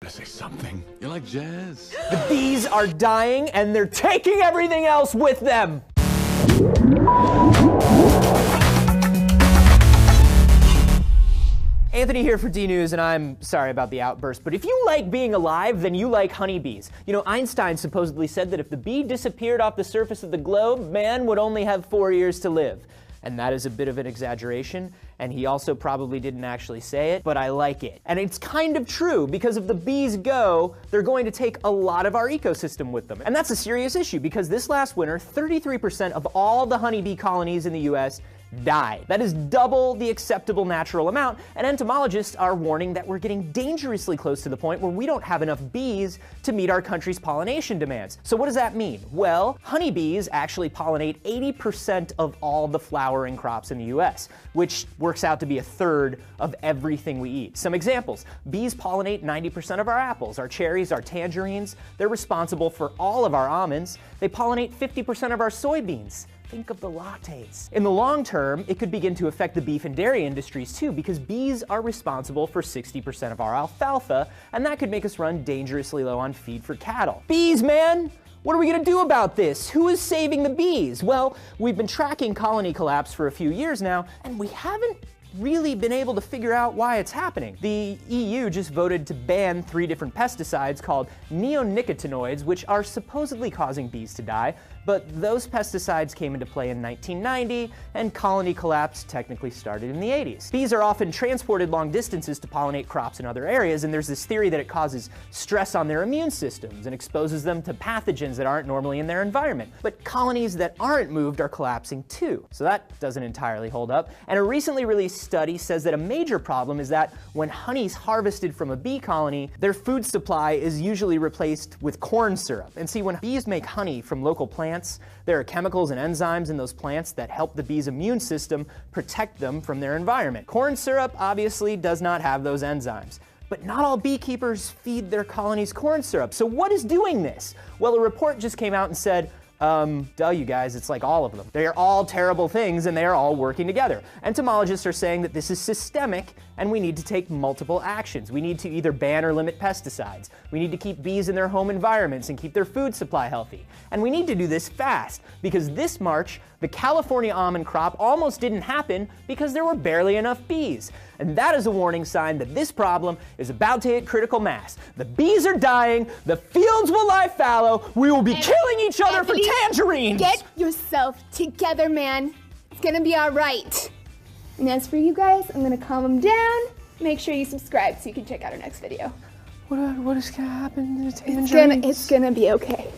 to say something. You like jazz? The bees are dying and they're taking everything else with them. Anthony here for D-News, and I'm sorry about the outburst, but if you like being alive, then you like honeybees. You know, Einstein supposedly said that if the bee disappeared off the surface of the globe, man would only have 4 years to live. And that is a bit of an exaggeration, and he also probably didn't actually say it, but I like it. And it's kind of true, because if the bees go, they're going to take a lot of our ecosystem with them. And that's a serious issue, because this last winter, 33% of all the honeybee colonies in the US died. That is double the acceptable natural amount, and entomologists are warning that we're getting dangerously close to the point where we don't have enough bees to meet our country's pollination demands. So what does that mean? Well, honeybees actually pollinate 80% of all the flowering crops in the US, which works out to be a third of everything we eat. Some examples: bees pollinate 90% of our apples, our cherries, our tangerines. They're responsible for all of our almonds. They pollinate 50% of our soybeans. Think of the lattes. In the long term, it could begin to affect the beef and dairy industries too, because bees are responsible for 60% of our alfalfa, and that could make us run dangerously low on feed for cattle. Bees, man! What are we gonna do about this? Who is saving the bees? Well, we've been tracking colony collapse for a few years now, and we haven't really been able to figure out why it's happening. The EU just voted to ban 3 different pesticides called neonicotinoids, which are supposedly causing bees to die, but those pesticides came into play in 1990, and colony collapse technically started in the 80s. Bees are often transported long distances to pollinate crops in other areas, and there's this theory that it causes stress on their immune systems and exposes them to pathogens that aren't normally in their environment. But colonies that aren't moved are collapsing too, so that doesn't entirely hold up. And a recently released study says that a major problem is that when honey's harvested from a bee colony, their food supply is usually replaced with corn syrup. And see, when bees make honey from local plants, there are chemicals and enzymes in those plants that help the bee's immune system protect them from their environment. Corn syrup obviously does not have those enzymes. But not all beekeepers feed their colonies corn syrup. So what is doing this? Well, a report just came out and said, duh, you guys, it's like all of them. They are all terrible things, and they are all working together. Entomologists are saying that this is systemic, and we need to take multiple actions. We need to either ban or limit pesticides. We need to keep bees in their home environments and keep their food supply healthy. And we need to do this fast, because this March, the California almond crop almost didn't happen because there were barely enough bees. And that is a warning sign that this problem is about to hit critical mass. The bees are dying, the fields will lie fallow, we will be killing each other for tangerines! Get yourself together, man. It's gonna be all right. And as for you guys, I'm gonna calm them down. Make sure you subscribe so you can check out our next video. What is gonna happen to the tangerines? It's gonna be okay.